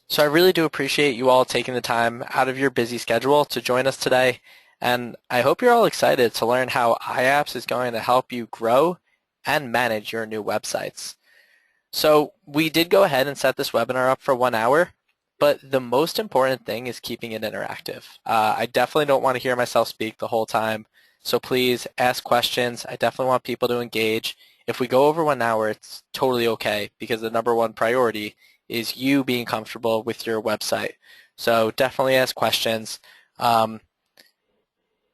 So I really do appreciate you all taking the time out of your busy schedule to join us today. And I hope you're all excited to learn how iAPPS is going to help you grow and manage your new websites. So we did go ahead and set this webinar up for 1 hour, but the most important thing is keeping it interactive. I definitely don't want to hear myself speak the whole time, so please ask questions. I definitely want people to engage. If we go over 1 hour, it's totally okay because the number one priority is you being comfortable with your website. So definitely ask questions.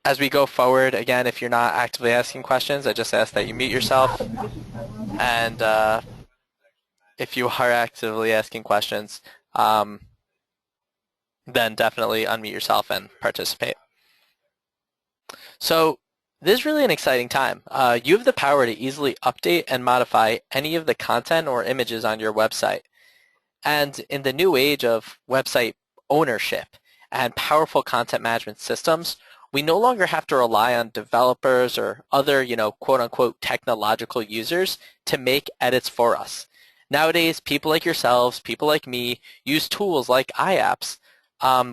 As we go forward, again, if you're not actively asking questions, I just ask that you mute yourself. And if you are actively asking questions, um, then definitely unmute yourself and participate. So this is really an exciting time. You have the power to easily update and modify any of the content or images on your website. And in the new age of website ownership and powerful content management systems, we no longer have to rely on developers or other, quote unquote technological users to make edits for us. Nowadays, people like yourselves, people like me, use tools like iAPPS,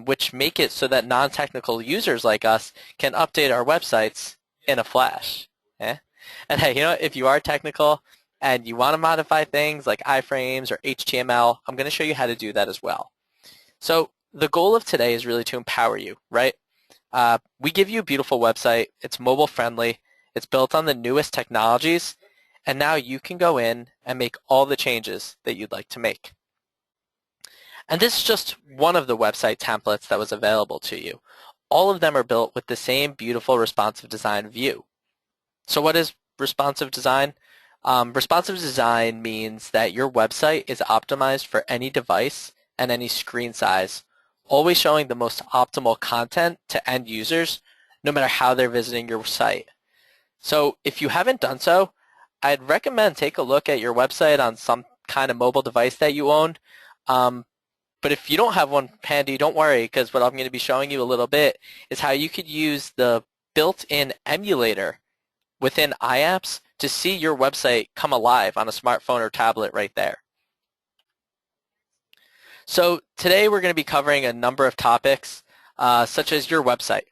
which make it so that non-technical users like us can update our websites in a flash. Eh? And hey, if you are technical and you want to modify things like iframes or HTML, I'm going to show you how to do that as well. So the goal of today is really to empower you, right? We give you a beautiful website. It's mobile friendly. It's built on the newest technologies. And now you can go in and make all the changes that you'd like to make. And this is just one of the website templates that was available to you. All of them are built with the same beautiful responsive design view. So what is responsive design? Responsive design means that your website is optimized for any device and any screen size, always showing the most optimal content to end users, no matter how they're visiting your site. So if you haven't done so, I'd recommend take a look at your website on some kind of mobile device that you own. But if you don't have one handy, don't worry, because what I'm going to be showing you a little bit is how you could use the built-in emulator within iAPPS to see your website come alive on a smartphone or tablet right there. So today we're going to be covering a number of topics, such as your website,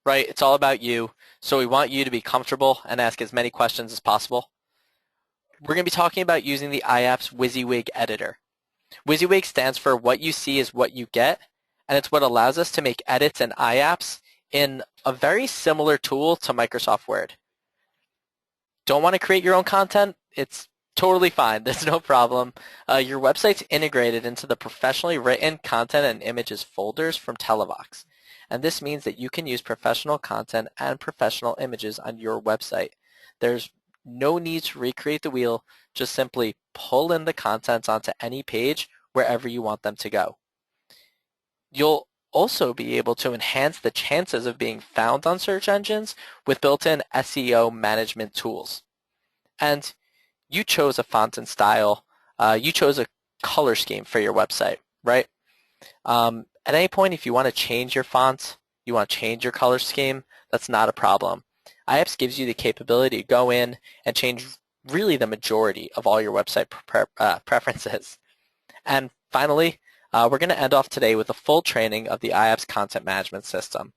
right? It's all about you, so we want you to be comfortable and ask as many questions as possible. We're going to be talking about using the iAPPS WYSIWYG editor. WYSIWYG stands for what you see is what you get, and it's what allows us to make edits in iAPPS in a very similar tool to Microsoft Word. Don't want to create your own content? It's totally fine. There's no problem. Your website's integrated into the professionally written content and images folders from Televox. And this means that you can use professional content and professional images on your website. There's no need to recreate the wheel. Just simply pull in the contents onto any page wherever you want them to go. You'll also be able to enhance the chances of being found on search engines with built-in SEO management tools. And you chose a font and style. You chose a color scheme for your website, right? At any point, if you want to change your font, you want to change your color scheme, that's not a problem. iAPPS gives you the capability to go in and change really the majority of all your website preferences. And finally, we're going to end off today with a full training of the iAPPS content management system.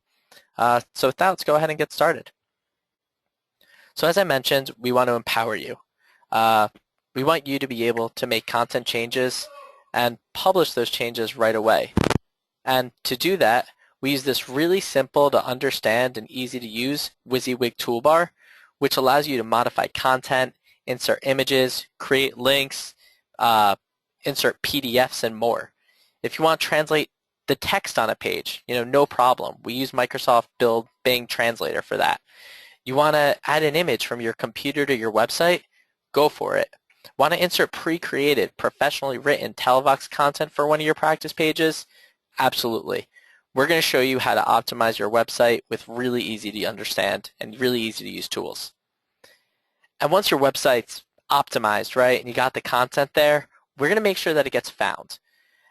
So with that, let's go ahead and get started. So as I mentioned, we want to empower you. We want you to be able to make content changes and publish those changes right away. And to do that, we use this really simple to understand and easy to use WYSIWYG toolbar, which allows you to modify content, insert images, create links, insert PDFs, and more. If you want to translate the text on a page, no problem. We use Microsoft Build Bing Translator for that. You want to add an image from your computer to your website? Go for it. Want to insert pre-created, professionally written Televox content for one of your practice pages? Absolutely. We're going to show you how to optimize your website with really easy to understand and really easy to use tools. And once your website's optimized, right, and you got the content there, we're going to make sure that it gets found.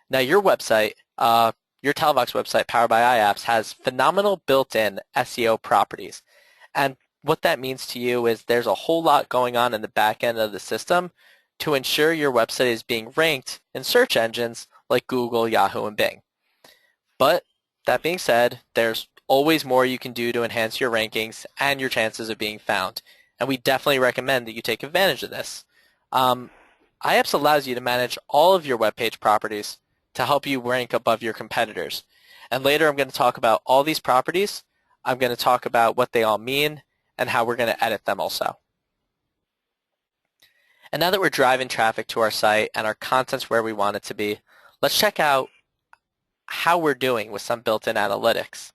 Now your website, your Televox website powered by iAPPS has phenomenal built-in SEO properties. And what that means to you is there's a whole lot going on in the back end of the system to ensure your website is being ranked in search engines like Google, Yahoo, and Bing. But that being said, there's always more you can do to enhance your rankings and your chances of being found. And we definitely recommend that you take advantage of this. iAPPS allows you to manage all of your web page properties to help you rank above your competitors. And later I'm going to talk about all these properties. I'm going to talk about what they all mean and how we're going to edit them also. And now that we're driving traffic to our site and our content's where we want it to be, let's check out how we're doing with some built-in analytics.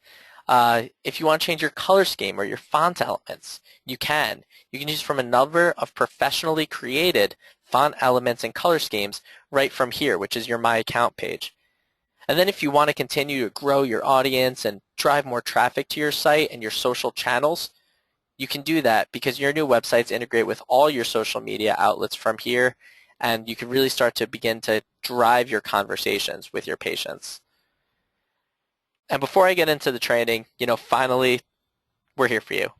If you want to change your color scheme or your font elements, you can. You can use from a number of professionally created font elements and color schemes right from here, which is your My Account page. And then if you want to continue to grow your audience and drive more traffic to your site and your social channels, you can do that because your new websites integrate with all your social media outlets from here, and you can really start to begin to drive your conversations with your patients. And before I get into the training, finally, we're here for you.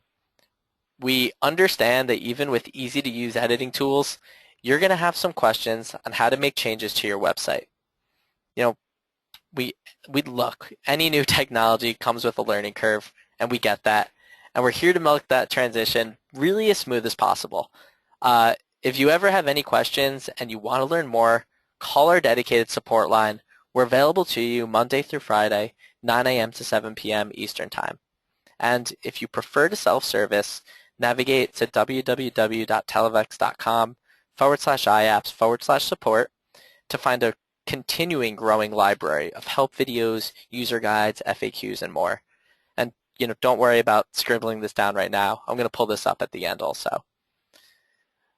We understand that even with easy-to-use editing tools, you're going to have some questions on how to make changes to your website. Look, any new technology comes with a learning curve, and we get that. And we're here to make that transition really as smooth as possible. If you ever have any questions and you want to learn more, call our dedicated support line. We're available to you Monday through Friday, 9 a.m. to 7 p.m. Eastern Time. And if you prefer to self-service, navigate to www.televex.com/iapps/support to find a continuing growing library of help videos, user guides, FAQs, and more. And don't worry about scribbling this down right now. I'm going to pull this up at the end also.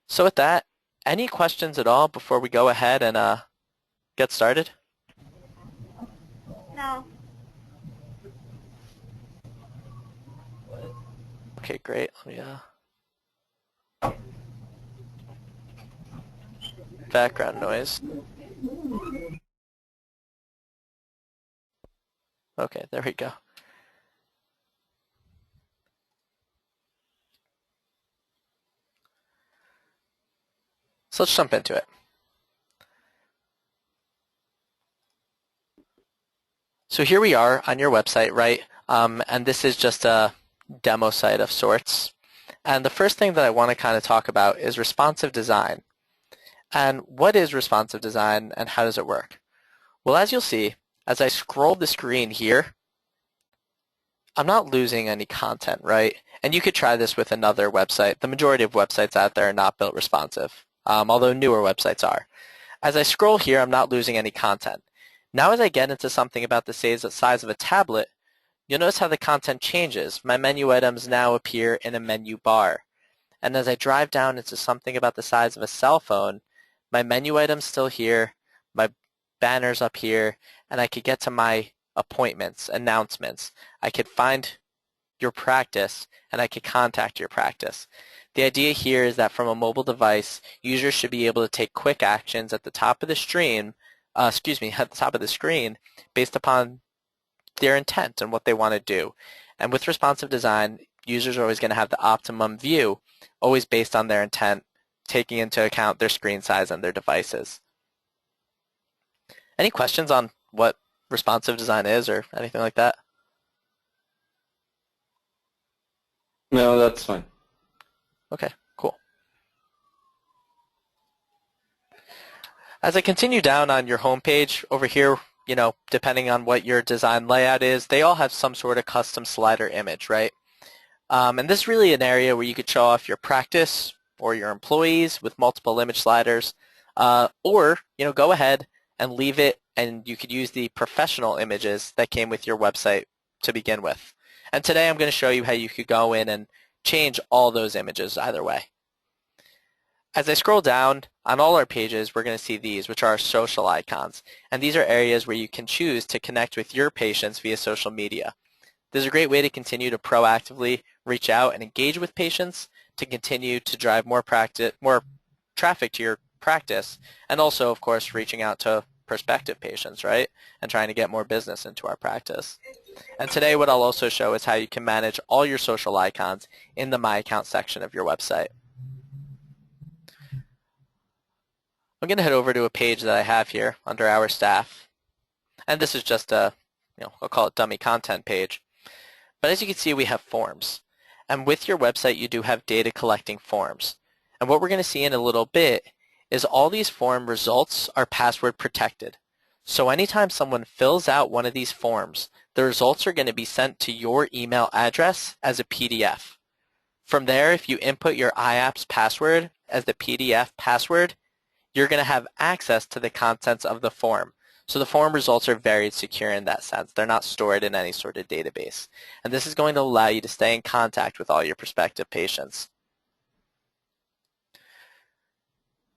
So with that, any questions at all before we go ahead and get started? No. Okay, great. Let me background noise. Okay, there we go. So let's jump into it. So here we are on your website, right? And this is just a demo site of sorts. And the first thing that I want to kind of talk about is responsive design. And what is responsive design and how does it work? Well, as you'll see, as I scroll the screen here, I'm not losing any content, right? And you could try this with another website. The majority of websites out there are not built responsive, although newer websites are. As I scroll here, I'm not losing any content. Now as I get into something about the size of a tablet, you'll notice how the content changes. My menu items now appear in a menu bar. And as I drive down into something about the size of a cell phone, my menu item's still here, my banner's up here, and I could get to my appointments, announcements. I could find your practice, and I could contact your practice. The idea here is that from a mobile device, users should be able to take quick actions at the top of the screen, at the top of the screen, based upon their intent and what they want to do. And with responsive design, users are always going to have the optimum view, always based on their intent, taking into account their screen size and their devices. Any questions on what responsive design is or anything like that? No, that's fine. Okay, cool. As I continue down on your home page over here, depending on what your design layout is, they all have some sort of custom slider image, right? And this is really an area where you could show off your practice or your employees with multiple image sliders, or go ahead and leave it, and you could use the professional images that came with your website to begin with. And today I'm going to show you how you could go in and change all those images either way. As I scroll down on all our pages, we're going to see these, which are our social icons. And these are areas where you can choose to connect with your patients via social media. This is a great way to continue to proactively reach out and engage with patients to continue to drive more traffic to your practice, and also, of course, reaching out to prospective patients, right, and trying to get more business into our practice. And today what I'll also show is how you can manage all your social icons in the My Account section of your website. I'm going to head over to a page that I have here under Our Staff. And this is just a, I'll call it dummy content page. But as you can see, we have forms. And with your website, you do have data collecting forms. And what we're going to see in a little bit is all these form results are password protected. So anytime someone fills out one of these forms, the results are going to be sent to your email address as a PDF. From there, if you input your iAPPS password as the PDF password, you're going to have access to the contents of the form. So the form results are very secure in that sense. They're not stored in any sort of database. And this is going to allow you to stay in contact with all your prospective patients.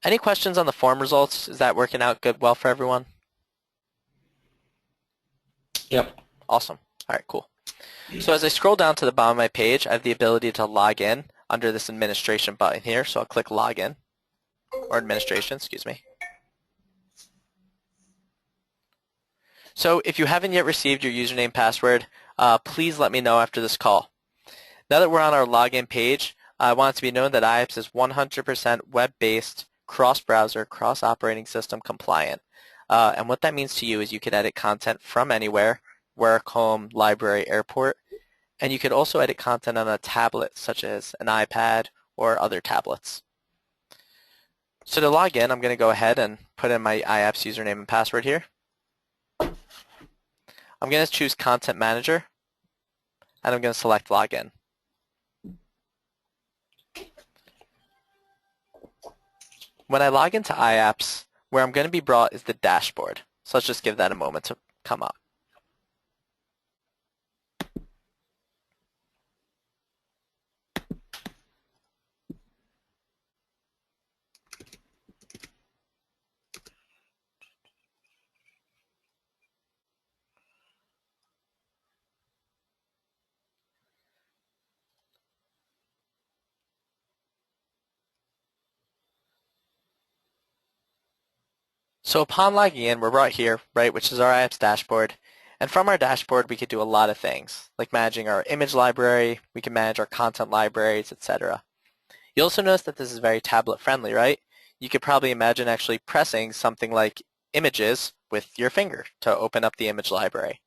Any questions on the form results? Is that working out well for everyone? Yep. Awesome. All right, cool. So as I scroll down to the bottom of my page, I have the ability to log in under this administration button here. So I'll click login, or administration, excuse me. So if you haven't yet received your username password, please let me know after this call. Now that we're on our login page, I want it to be known that iAPPS is 100% web-based, cross-browser, cross-operating system compliant. And what that means to you is you can edit content from anywhere, work, home, library, airport, and you could also edit content on a tablet such as an iPad or other tablets. So to log in, I'm going to go ahead and put in my iAPPS username and password here. I'm going to choose Content Manager, and I'm going to select Login. When I log into iAPPS, where I'm going to be brought is the dashboard. So let's just give that a moment to come up. So upon logging in, we're brought here, right, which is our iAPPS dashboard. And from our dashboard, we could do a lot of things, like managing our image library, we can manage our content libraries, etc. You'll also notice that this is very tablet friendly, right? You could probably imagine actually pressing something like images with your finger to open up the image library.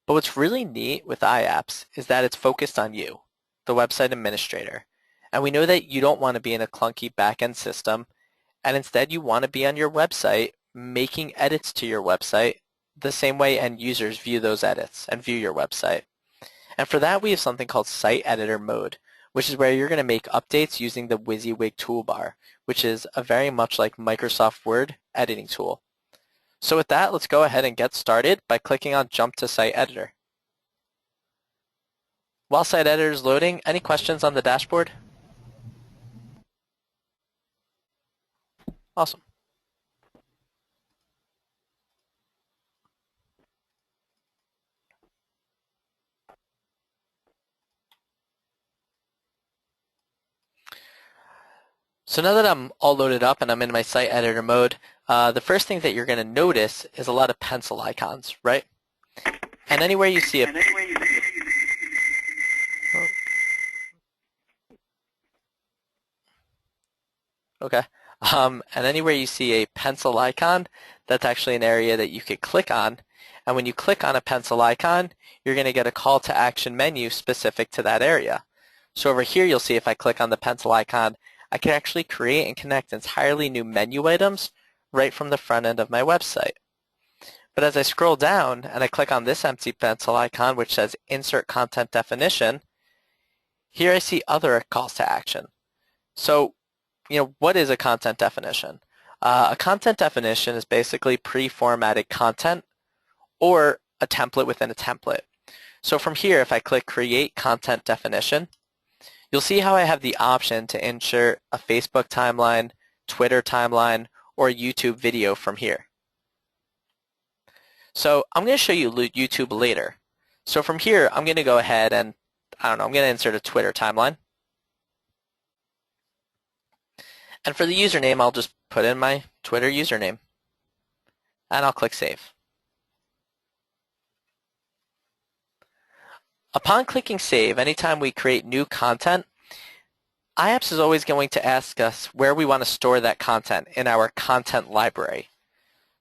But what's really neat with iAPPS is that it's focused on you, the website administrator. And we know that you don't want to be in a clunky back-end system, and instead you want to be on your website making edits to your website the same way end users view those edits and view your website. And for that we have something called Site Editor Mode, which is where you're going to make updates using the WYSIWYG toolbar, which is a very much like Microsoft Word editing tool. So with that, let's go ahead and get started by clicking on Jump to Site Editor. While Site Editor is loading, any questions on the dashboard? Awesome. So now that I'm all loaded up and I'm in my site editor mode, the first thing that you're going to notice is a lot of pencil icons, right? And anywhere you see a okay, and anywhere you see a pencil icon, that's actually an area that you could click on. And when you click on a pencil icon, you're going to get a call to action menu specific to that area. So over here, you'll see if I click on the pencil icon, I can actually create and connect entirely new menu items right from the front end of my website. But as I scroll down and I click on this empty pencil icon, which says Insert Content Definition, here I see other calls to action. So, what is a content definition? A content definition is basically pre-formatted content or a template within a template. So from here, if I click Create Content Definition, you'll see how I have the option to insert a Facebook timeline, Twitter timeline, or a YouTube video from here. So I'm going to show you YouTube later. So from here, I'm going to go ahead and, I'm going to insert a Twitter timeline. And for the username, I'll just put in my Twitter username. And I'll click Save. Upon clicking Save, anytime we create new content, iAPPS is always going to ask us where we want to store that content in our content library.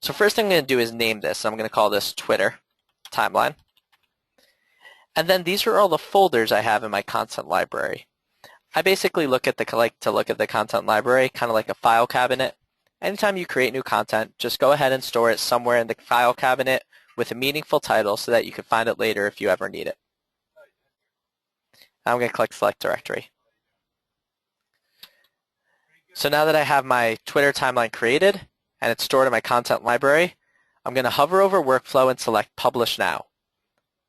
So first thing I'm going to do is name this. I'm going to call this Twitter timeline. And then these are all the folders I have in my content library. I basically like to look at the content library kind of like a file cabinet. Anytime you create new content, just go ahead and store it somewhere in the file cabinet with a meaningful title so that you can find it later if you ever need it. I'm going to click Select Directory. So now that I have my Twitter timeline created and it's stored in my content library, I'm going to hover over Workflow and select Publish Now.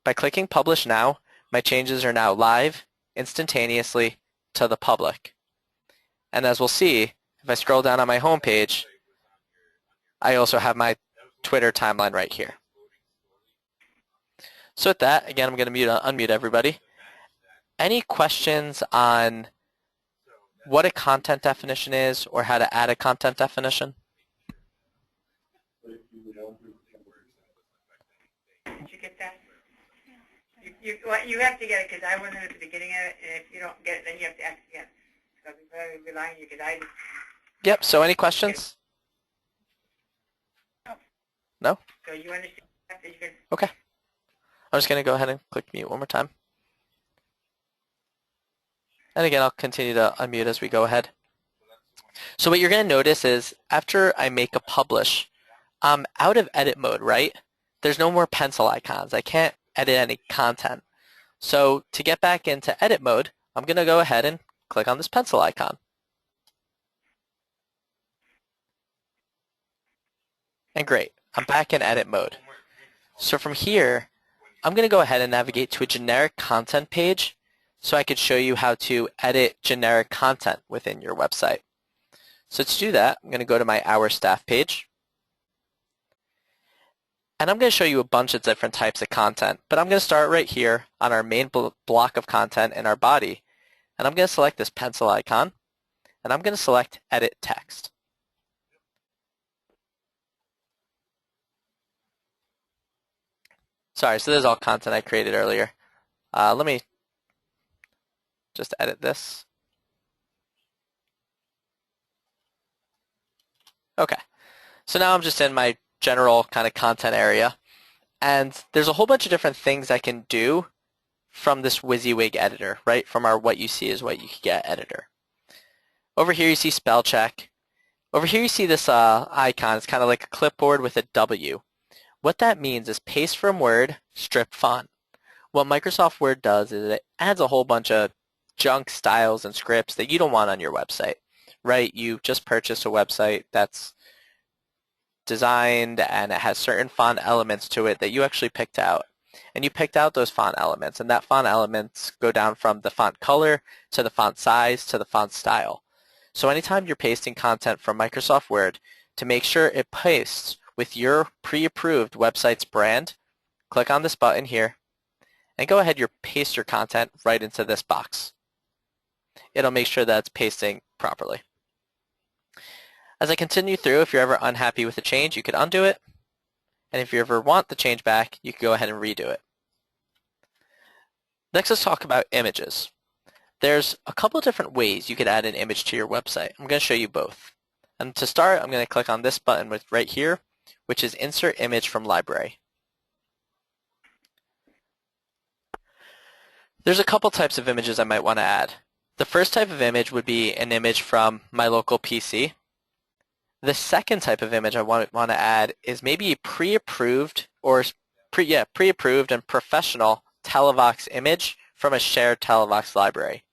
By clicking Publish Now, my changes are now live, instantaneously, to the public. And as we'll see, if I scroll down on my home page, I also have my Twitter timeline right here. So with that, again, I'm going to unmute everybody. Any questions on what a content definition is or how to add a content definition? Did you get that? You have to get it because I wasn't at the beginning of it, and if you don't get it, then you have to ask again. So I'll be very relying on you because I didn't. Yep, so any questions? No? So you understand that you can. Okay. I'm just going to go ahead and click mute one more time. And again, I'll continue to unmute as we go ahead. So what you're going to notice is after I make a publish, I'm out of edit mode, right? There's no more pencil icons. I can't edit any content. So to get back into edit mode, I'm going to go ahead and click on this pencil icon. And great, I'm back in edit mode. So from here, I'm going to go ahead and navigate to a generic content page so I could show you how to edit generic content within your website. So to do that, I'm going to go to my Our Staff page. And I'm going to show you a bunch of different types of content, but I'm going to start right here on our main block of content in our body. And I'm going to select this pencil icon, and I'm going to select Edit Text. Sorry, so this is all content I created earlier. Let me just edit this. Okay, so now I'm just in my general kind of content area, and there's a whole bunch of different things I can do from this WYSIWYG editor, right? From our What You See Is What You Can Get editor. Over here you see spell check. Over here you see this icon. It's kind of like a clipboard with a W. What that means is paste from Word, strip font. What Microsoft Word does is it adds a whole bunch of junk styles and scripts that you don't want on your website, right? You just purchased a website that's designed and it has certain font elements to it that you actually picked out. And you picked out those font elements, and that font elements go down from the font color to the font size to the font style. So anytime you're pasting content from Microsoft Word, to make sure it pastes with your pre-approved website's brand, click on this button here and go ahead and paste your content right into this box. It'll make sure that it's pasting properly. As I continue through, if you're ever unhappy with a change, you could undo it. And if you ever want the change back, you can go ahead and redo it. Next, let's talk about images. There's a couple of different ways you could add an image to your website. I'm going to show you both. And to start, I'm going to click on this button right here, which is Insert Image from Library. There's a couple types of images I might want to add. The first type of image would be an image from my local PC. The second type of image I want to add is maybe a pre-approved or pre-approved and professional Televox image from a shared Televox library.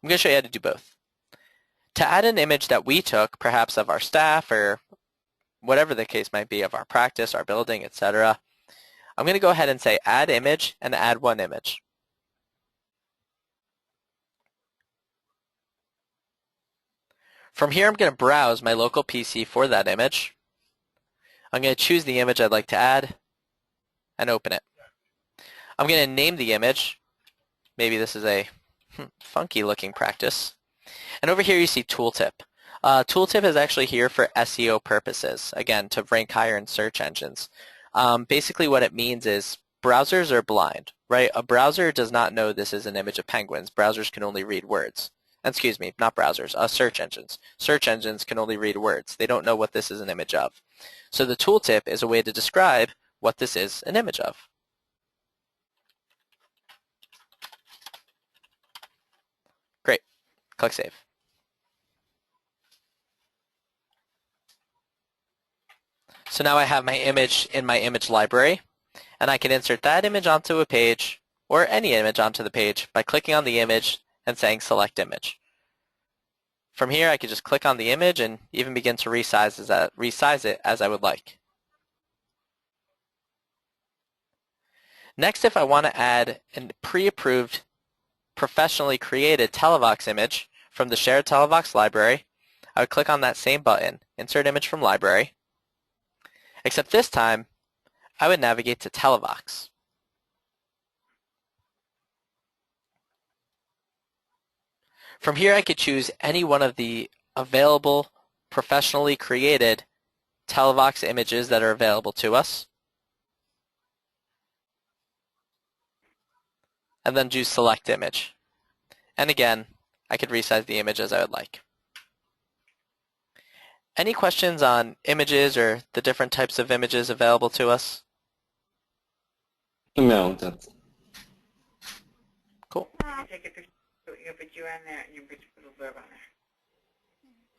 I'm going to show you how to do both. To add an image that we took, perhaps of our staff or whatever the case might be, of our practice, our building, etc., I'm going to go ahead and say Add Image and add one image. From here, I'm going to browse my local PC for that image. I'm going to choose the image I'd like to add and open it. I'm going to name the image. Maybe this is a funky looking practice. And over here you see Tooltip. Tooltip is actually here for SEO purposes, again, to rank higher in search engines. Basically what it means is browsers are blind, right? A browser does not know this is an image of penguins. Browsers can only read words. excuse me, not browsers, search engines. Search engines can only read words. They don't know what this is an image of. So the tooltip is a way to describe what this is an image of. Great. Click Save. So now I have my image in my image library, and I can insert that image onto a page or any image onto the page by clicking on the image and saying Select Image. From here, I could just click on the image and even begin to resize it as I would like. Next, if I want to add a pre-approved, professionally created Televox image from the shared Televox library, I would click on that same button, Insert Image from Library, except this time, I would navigate to Televox. From here, I could choose any one of the available, professionally created Televox images that are available to us, and then choose Select Image. And again, I could resize the image as I would like. Any questions on images or the different types of images available to us? No, that's Cool. Take a picture, you put you on there, and you put a little blurb on there.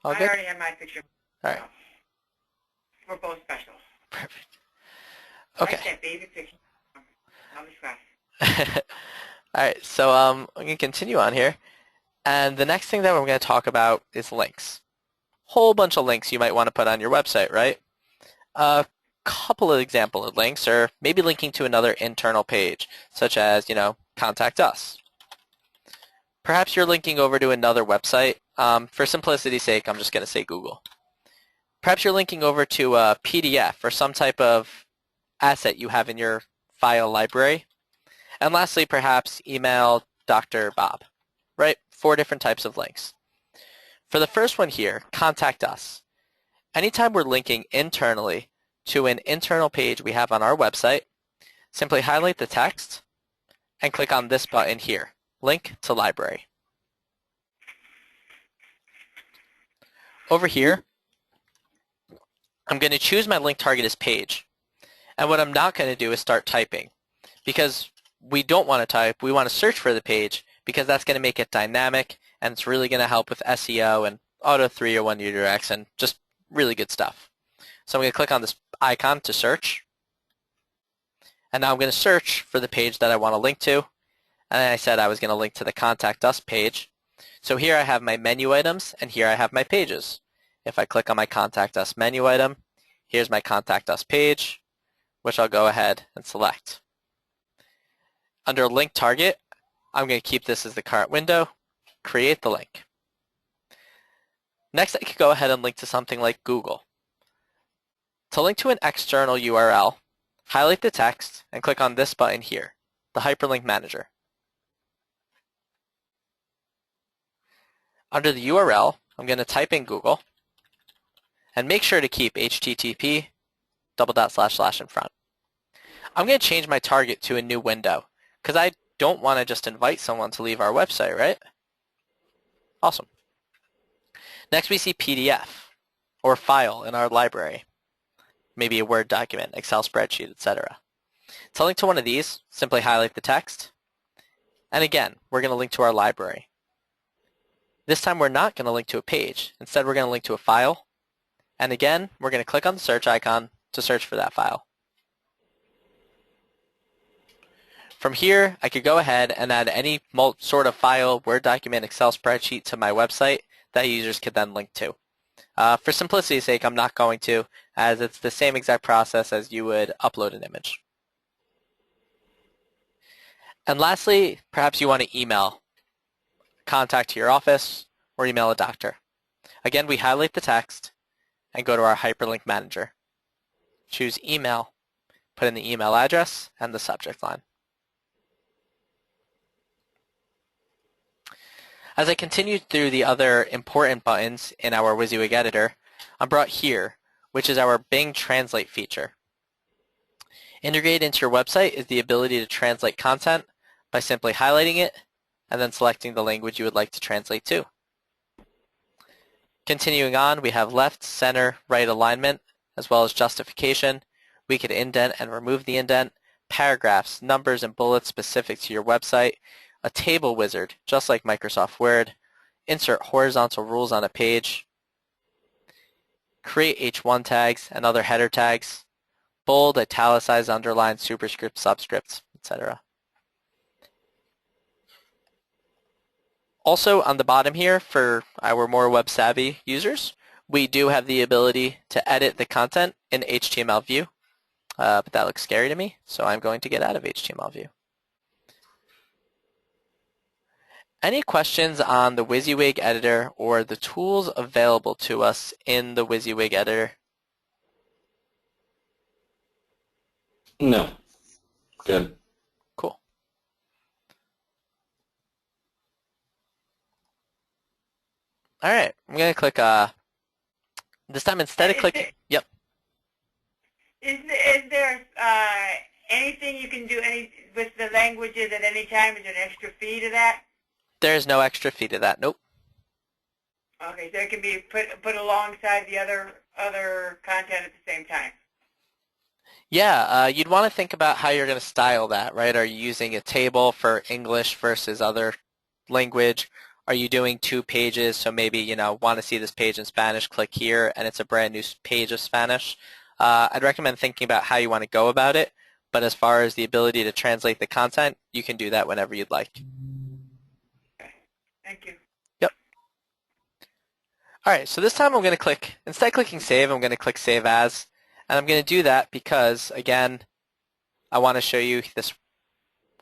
All I good? already have my picture. All right. We're both special. Perfect. I Okay. said baby picture. I'll discuss. All right, so I'm going to continue on here. And the next thing that we're going to talk about is links. Whole bunch of links you might want to put on your website, right? A couple of example of links are maybe linking to another internal page, such as, contact us. Perhaps you're linking over to another website. For simplicity's sake, I'm just going to say Google. Perhaps you're linking over to a PDF or some type of asset you have in your file library. And lastly, perhaps email Dr. Bob, right? 4 different types of links. For the first one here, contact us. Anytime we're linking internally to an internal page we have on our website, simply highlight the text and click on this button here, Link to Library. Over here, I'm going to choose my link target as page. And what I'm not going to do is start typing, because we don't want to type. We want to search for the page, because that's going to make it dynamic, and it's really going to help with SEO and auto 301 redirects and just really good stuff. So I'm going to click on this icon to search. And now I'm going to search for the page that I want to link to. And I said I was going to link to the Contact Us page. So here I have my menu items, and here I have my pages. If I click on my Contact Us menu item, here's my Contact Us page, which I'll go ahead and select. Under Link Target, I'm going to keep this as the current window, create the link. Next, I could go ahead and link to something like Google. To link to an external URL, highlight the text and click on this button here, the Hyperlink Manager. Under the URL, I'm going to type in Google and make sure to keep http:// in front. I'm going to change my target to a new window because I don't want to just invite someone to leave our website, right? Awesome. Next we see PDF or file in our library, maybe a Word document, Excel spreadsheet, etc. To link to one of these, simply highlight the text. And again, we're going to link to our library. This time we're not going to link to a page. Instead, we're going to link to a file. And again, we're going to click on the search icon to search for that file. From here, I could go ahead and add any sort of file, Word document, Excel spreadsheet to my website that users could then link to. For simplicity's sake, I'm not going to, as it's the same exact process as you would upload an image. And lastly, perhaps you want to email contact to your office or email a doctor. Again, we highlight the text and go to our Hyperlink Manager. Choose Email, put in the email address and the subject line. As I continue through the other important buttons in our WYSIWYG editor, I'm brought here, which is our Bing Translate feature. Integrated into your website is the ability to translate content by simply highlighting it and then selecting the language you would like to translate to. Continuing on, we have left, center, right alignment, as well as justification. We could indent and remove the indent, paragraphs, numbers, and bullets specific to your website, a table wizard, just like Microsoft Word, insert horizontal rules on a page, create H1 tags and other header tags, bold, italicized, underlined, superscript, subscript, etc. Also on the bottom here, for our more web-savvy users, we do have the ability to edit the content in HTML view, but that looks scary to me, so I'm going to get out of HTML view. Any questions on the WYSIWYG editor or the tools available to us in the WYSIWYG editor? No. Good. Cool. All right, I'm going to click, this time instead of clicking, yep. Is there anything you can do with the languages at any time? Is there an extra fee to that? There's no extra fee to that, nope. Okay, so it can be put alongside the other content at the same time. Yeah, you'd want to think about how you're going to style that, right? Are you using a table for English versus other language? Are you doing 2 pages, so maybe, want to see this page in Spanish, click here, and it's a brand new page of Spanish? I'd recommend thinking about how you want to go about it, but as far as the ability to translate the content, you can do that whenever you'd like. Okay, thank you. Yep. All right, so this time I'm going to click, instead of clicking Save, I'm going to click Save As, and I'm going to do that because, again, I want to show you this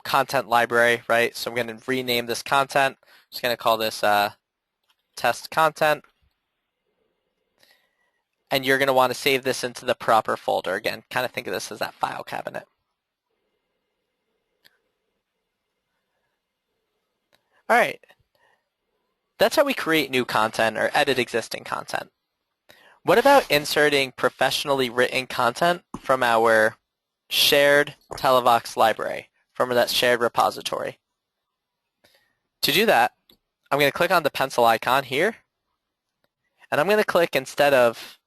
content library, right? So I'm going to rename this content. I'm just going to call this test content. And you're going to want to save this into the proper folder. Again, kind of think of this as that file cabinet. All right. That's how we create new content or edit existing content. What about inserting professionally written content from our shared Televox library, from that shared repository? To do that, I'm going to click on the pencil icon here, and I'm going to click, instead of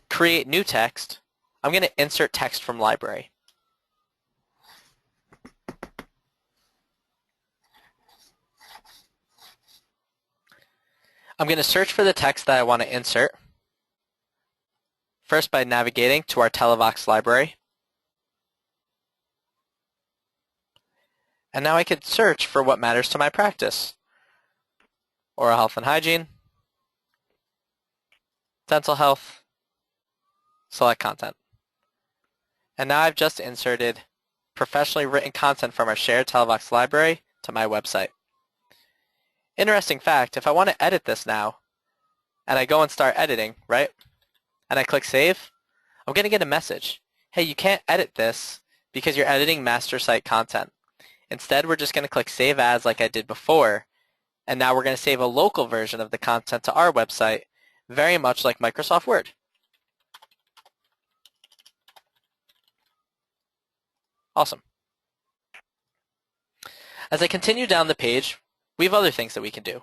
create new text, I'm going to insert text from library. I'm going to search for the text that I want to insert, first by navigating to our Televox library. And now I could search for what matters to my practice. Oral health and hygiene, dental health, select content. And now I've just inserted professionally written content from our shared Televox library to my website. Interesting fact, if I want to edit this now, and I go and start editing, right, and I click Save, I'm going to get a message. Hey, you can't edit this because you're editing master site content. Instead, we're just going to click Save As like I did before, and now we're going to save a local version of the content to our website, very much like Microsoft Word. Awesome. As I continue down the page, we have other things that we can do.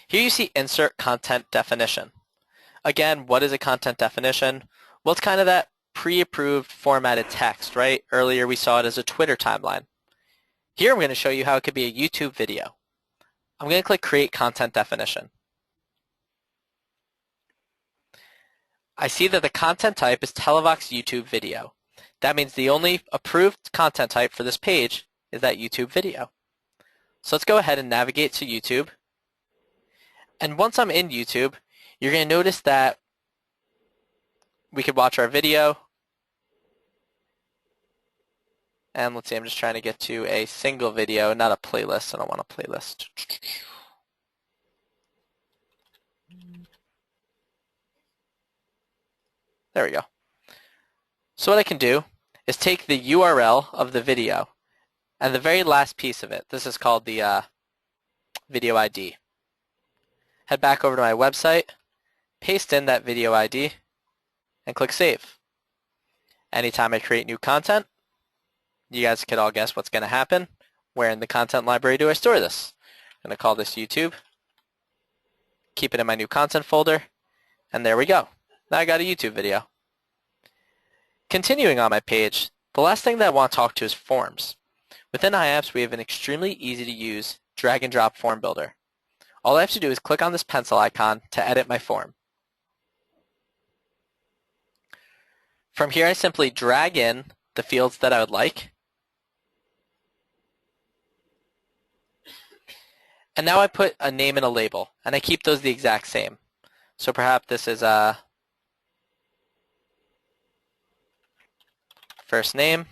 Here you see Insert Content Definition. Again, what is a content definition? Well, it's kind of that pre-approved formatted text, right? Earlier we saw it as a Twitter timeline. Here I'm going to show you how it could be a YouTube video. I'm going to click Create Content Definition. I see that the content type is Televox YouTube video. That means the only approved content type for this page is that YouTube video. So let's go ahead and navigate to YouTube. And once I'm in YouTube, you're going to notice that we could watch our video. And let's see, I'm just trying to get to a single video, not a playlist. I don't want a playlist. There we go. So what I can do is take the URL of the video and the very last piece of it. This is called the video ID. Head back over to my website, paste in that video ID, and click Save. Anytime I create new content, you guys could all guess what's going to happen. Where in the content library do I store this? I'm going to call this YouTube. Keep it in my new content folder. And there we go. Now I got a YouTube video. Continuing on my page, the last thing that I want to talk to is forms. Within iAPPS, we have an extremely easy to use drag and drop form builder. All I have to do is click on this pencil icon to edit my form. From here, I simply drag in the fields that I would like. And now I put a name and a label, and I keep those the exact same. So perhaps this is a first name.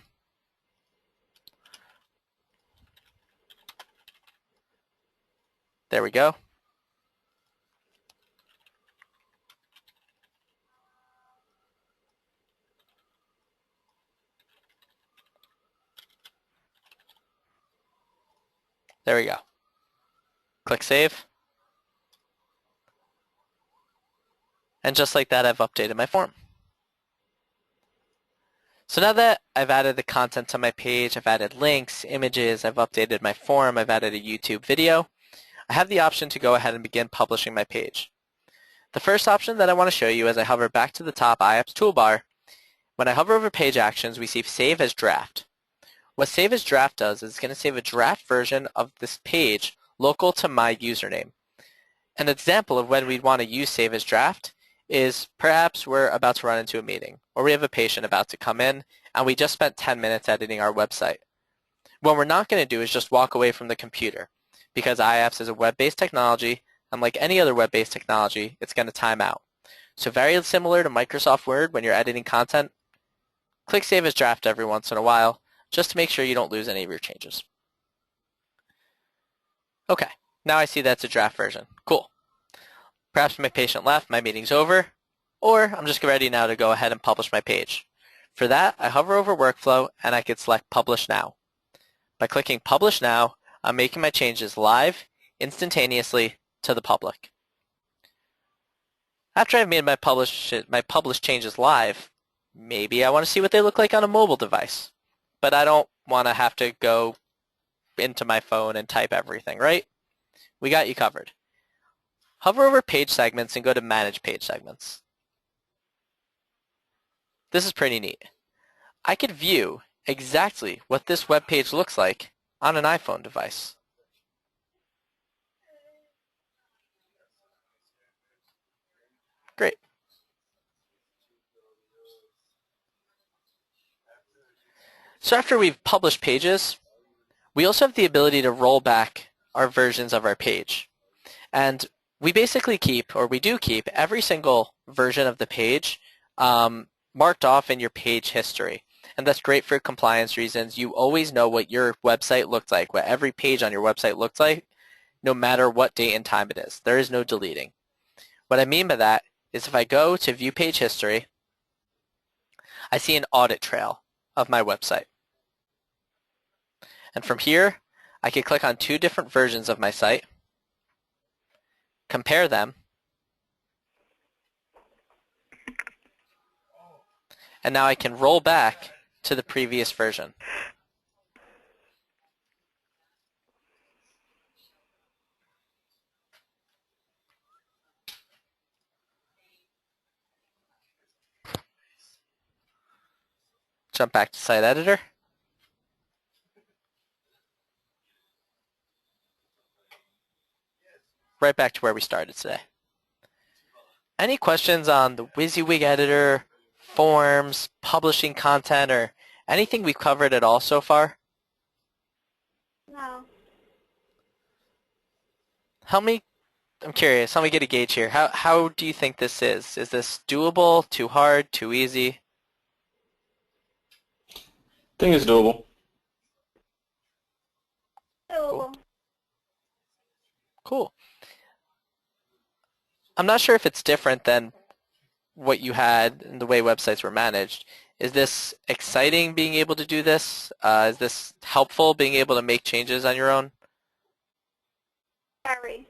There we go. There we go. Click Save. And just like that, I've updated my form. So now that I've added the content to my page, I've added links, images, I've updated my form, I've added a YouTube video, I have the option to go ahead and begin publishing my page. The first option that I want to show you as I hover back to the top iAPPS toolbar, when I hover over Page Actions, we see Save as Draft. What Save as Draft does is it's going to save a draft version of this page local to my username. An example of when we'd want to use Save as Draft is perhaps we're about to run into a meeting, or we have a patient about to come in, and we just spent 10 minutes editing our website. What we're not going to do is just walk away from the computer, because iAPPS is a web-based technology, and like any other web-based technology, it's going to time out. So very similar to Microsoft Word when you're editing content, click Save as Draft every once in a while, just to make sure you don't lose any of your changes. Okay, now I see that's a draft version. Cool. Perhaps my patient left, my meeting's over, or I'm just ready now to go ahead and publish my page. For that, I hover over Workflow and I can select Publish Now. By clicking Publish Now, I'm making my changes live, instantaneously, to the public. After I've made my published changes live, maybe I want to see what they look like on a mobile device. But I don't want to have to go into my phone and type everything, right? We got you covered. Hover over Page Segments and go to Manage Page Segments. This is pretty neat. I could view exactly what this web page looks like on an iPhone device. Great. So after we've published pages, we also have the ability to roll back our versions of our page. And we basically keep, or we do keep, every single version of the page marked off in your page history. And that's great for compliance reasons. You always know what your website looks like, what every page on your website looks like, no matter what date and time it is. There is no deleting. What I mean by that is if I go to View Page History, I see an audit trail of my website. And from here, I can click on two different versions of my site, compare them, and now I can roll back to the previous version. Jump back to Site Editor. Right back to where we started today. Any questions on the WYSIWYG editor, forms, publishing content, or anything we've covered at all so far? No. I'm curious, help me get a gauge here. How do you think this is? Is this doable, too hard, too easy? I think it's doable. Doable. Cool. I'm not sure if it's different than what you had and the way websites were managed. Is this exciting being able to do this? Is this helpful being able to make changes on your own? Sorry.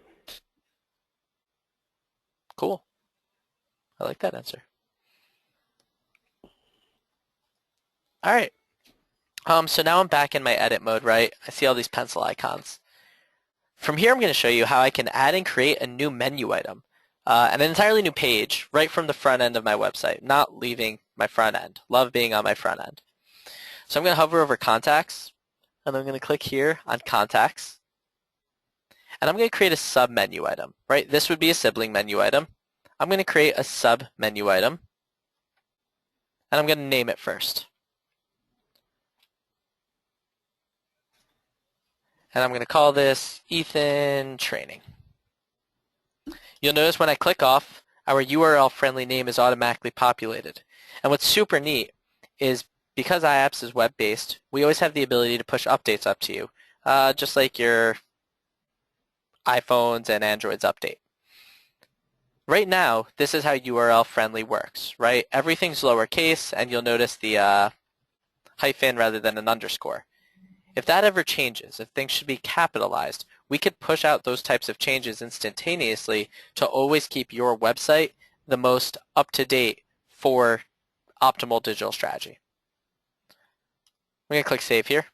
Cool. I like that answer. All right. So now I'm back in my edit mode, right? I see all these pencil icons. From here, I'm going to show you how I can add and create a new menu item, an entirely new page right from the front end of my website, not leaving my front end. Love being on my front end. So I'm going to hover over contacts, and I'm going to click here on contacts, and I'm going to create a sub menu item, right? This would be a sibling menu item. I'm going to create a sub menu item, and I'm going to name it first. And I'm going to call this Ethan Training. You'll notice when I click off, our URL-friendly name is automatically populated. And what's super neat is because iAPPS is web-based, we always have the ability to push updates up to you, just like your iPhones and Androids update. Right now, this is how URL-friendly works, right? Everything's lowercase, and you'll notice the hyphen rather than an underscore. If that ever changes, if things should be capitalized, we could push out those types of changes instantaneously to always keep your website the most up-to-date for optimal digital strategy. We're going to click Save here.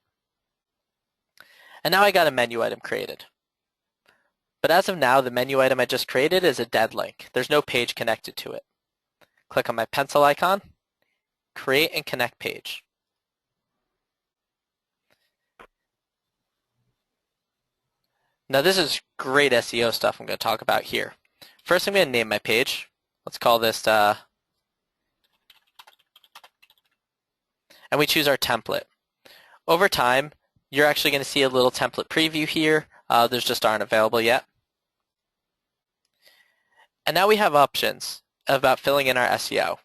And now I got a menu item created. But as of now, the menu item I just created is a dead link. There's no page connected to it. Click on my pencil icon, Create and Connect Page. Now this is great SEO stuff I'm going to talk about here. First I'm going to name my page. Let's call this, and we choose our template. Over time, you're actually going to see a little template preview here. Those just aren't available yet. And now we have options about filling in our SEO.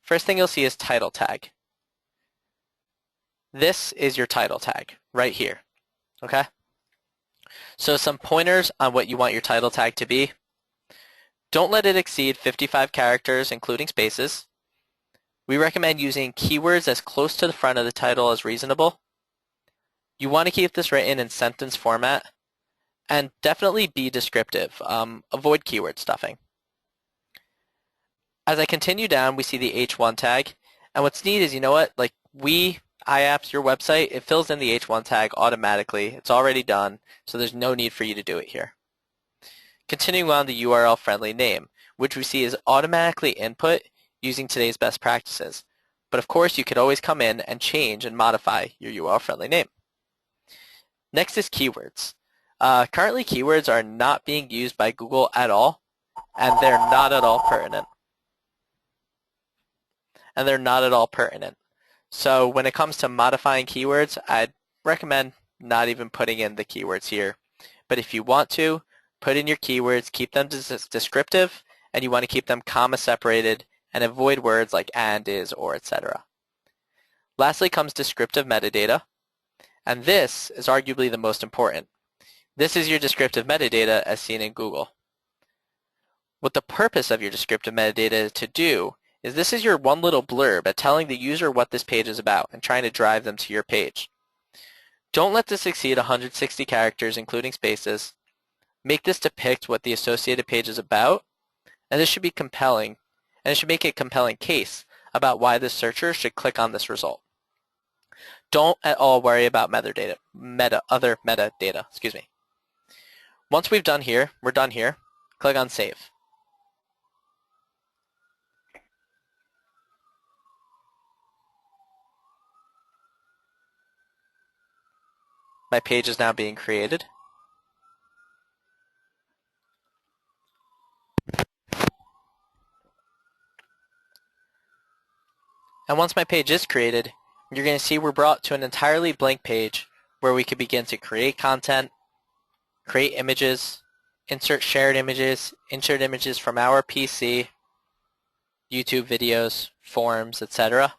First thing you'll see is title tag. This is your title tag right here. Okay? So some pointers on what you want your title tag to be. Don't let it exceed 55 characters, including spaces. We recommend using keywords as close to the front of the title as reasonable. You want to keep this written in sentence format, and definitely be descriptive. Avoid keyword stuffing. As I continue down, we see the H1 tag, and what's neat is, you know what, like iAPPS, your website, it fills in the H1 tag automatically. It's already done, so there's no need for you to do it here. Continuing on, the URL-friendly name, which we see is automatically input using today's best practices. But of course, you could always come in and change and modify your URL-friendly name. Next is keywords. Currently, keywords are not being used by Google at all, and they're not at all pertinent. So when it comes to modifying keywords, I'd recommend not even putting in the keywords here. But if you want to, put in your keywords, keep them descriptive, and you want to keep them comma separated, and avoid words like and, is, or, etc. Lastly comes descriptive metadata, and this is arguably the most important. This is your descriptive metadata as seen in Google. What the purpose of your descriptive metadata is to do is this is your one little blurb at telling the user what this page is about and trying to drive them to your page. Don't let this exceed 160 characters, including spaces. Make this depict what the associated page is about, and this should be compelling, and it should make a compelling case about why the searcher should click on this result. Don't at all worry about other metadata. Once we're done here, click on Save. My page is now being created. And once my page is created, you're going to see we're brought to an entirely blank page where we can begin to create content, create images, insert shared images, insert images from our PC, YouTube videos, forums, etc.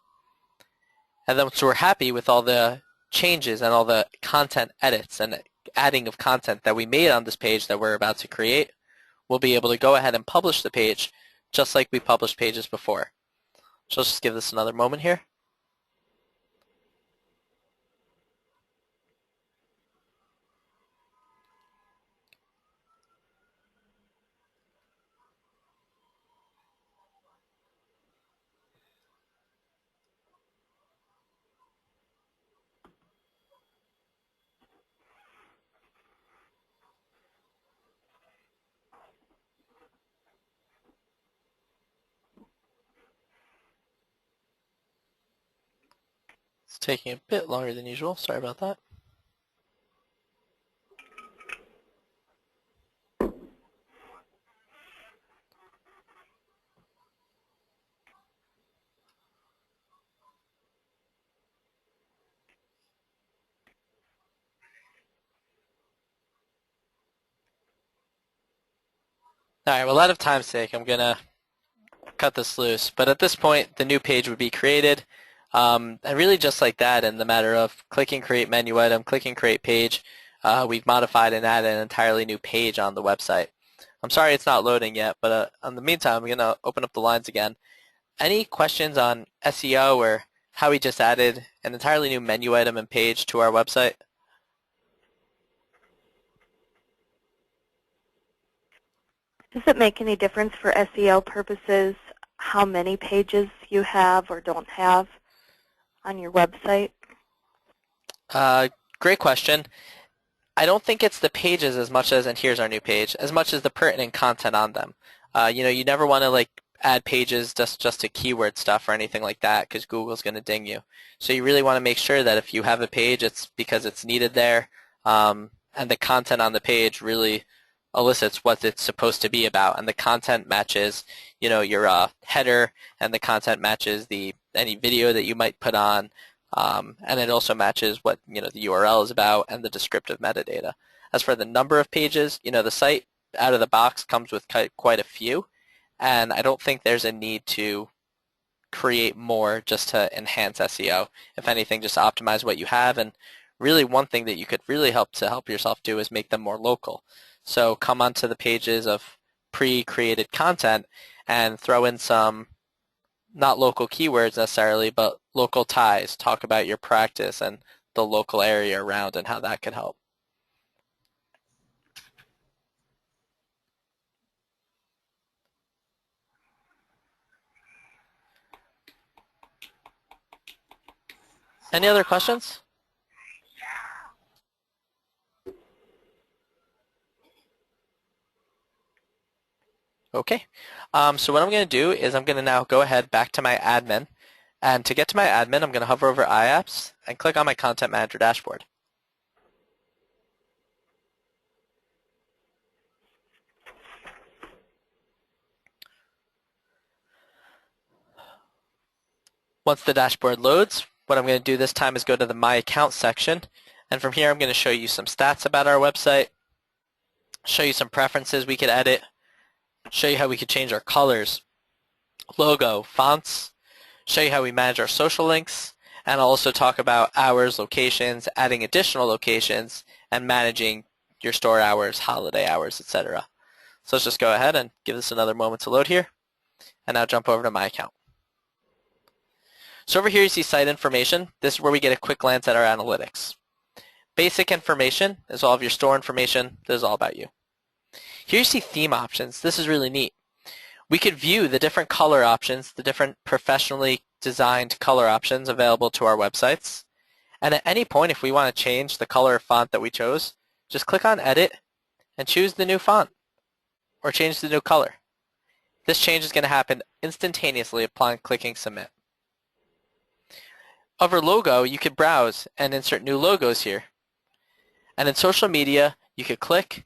And then once we're happy with all the changes and all the content edits and adding of content that we made on this page that we're about to create, we'll be able to go ahead and publish the page just like we published pages before. So let's just give this another moment here. It's taking a bit longer than usual. Sorry about that. All right, well, out of time's sake, I'm going to cut this loose. But at this point, the new page would be created. And really just like that, in the matter of clicking create menu item, clicking create page, we've modified and added an entirely new page on the website. I'm sorry it's not loading yet, but in the meantime, I'm going to open up the lines again. Any questions on SEO or how we just added an entirely new menu item and page to our website? Does it make any difference for SEO purposes how many pages you have or don't have on your website? Great question. I don't think it's the pages as much as, and here's our new page, as much as the pertinent content on them. You never want to like add pages just to keyword stuff or anything like that because Google's going to ding you. So you really want to make sure that if you have a page, it's because it's needed there, and the content on the page really elicits what it's supposed to be about, and the content matches, your header, and the content matches any video that you might put on. And it also matches what the URL is about and the descriptive metadata. As for the number of pages, the site out of the box comes with quite a few, and I don't think there's a need to create more just to enhance SEO. If anything, just optimize what you have. And really, one thing that you could really help yourself do is make them more local. So come onto the pages of pre-created content and throw in some not local keywords necessarily, but local ties. Talk about your practice and the local area around and how that could help. Any other questions? Okay. So what I'm going to do is I'm going to now go ahead back to my admin. And to get to my admin, I'm going to hover over iAPPS and click on my Content Manager dashboard. Once the dashboard loads, what I'm going to do this time is go to the My Account section. And from here, I'm going to show you some stats about our website, show you some preferences we could edit, show you how we could change our colors, logo, fonts, show you how we manage our social links, and I'll also talk about hours, locations, adding additional locations, and managing your store hours, holiday hours, etc. So let's just go ahead and give this another moment to load here, and now jump over to my account. So over here you see site information. This is where we get a quick glance at our analytics. Basic information is all of your store information. This is all about you. Here you see theme options. This is really neat. We could view the different color options, the different professionally designed color options available to our websites. And at any point, if we want to change the color or font that we chose, just click on Edit and choose the new font or change the new color. This change is going to happen instantaneously upon clicking Submit. Over Logo, you could browse and insert new logos here. And in social media, you could click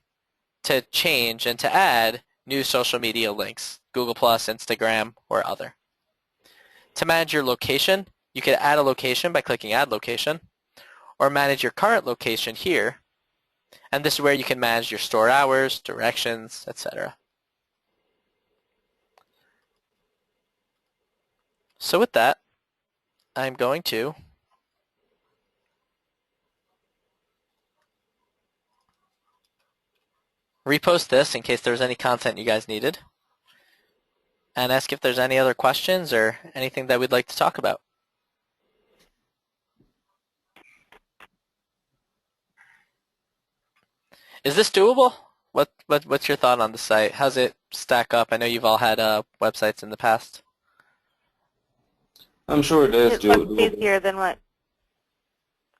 to change and to add new social media links, Google+, Instagram, or other. To manage your location, you could add a location by clicking Add Location, or manage your current location here, and this is where you can manage your store hours, directions, etc. So with that, I'm going to repost this in case there was any content you guys needed, and ask if there's any other questions or anything that we'd like to talk about. Is this doable? What's your thought on the site? How's it stack up? I know you've all had websites in the past. I'm sure it is It looks doable. easier than what?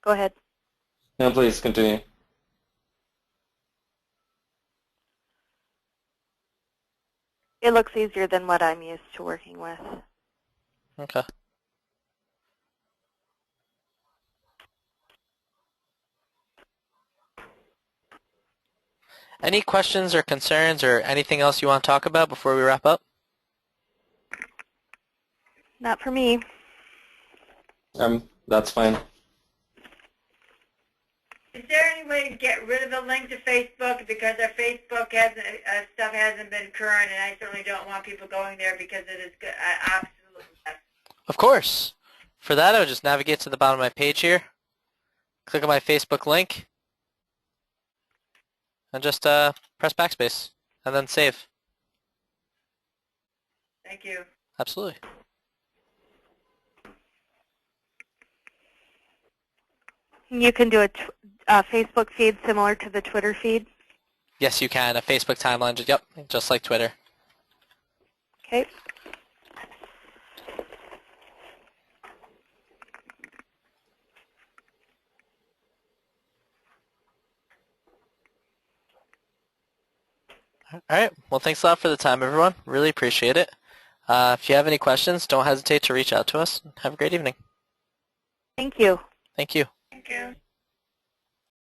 Go ahead. Yeah, please continue. It looks easier than what I'm used to working with. Okay. Any questions or concerns or anything else you want to talk about before we wrap up? Not for me. That's fine. Is there any way to get rid of the link to Facebook because our Facebook hasn't stuff hasn't been current, and I certainly don't want people going there because it is absolutely mess. Of course. For that, I would just navigate to the bottom of my page here, click on my Facebook link, and just press backspace, and then save. Thank you. Absolutely. You can do a Facebook feed similar to the Twitter feed. Yes, you can. A Facebook timeline. Yep, just like Twitter. Okay. All right. Well, thanks a lot for the time, everyone. Really appreciate it. If you have any questions, don't hesitate to reach out to us. Have a great evening. Thank you. Thank you. Thank you.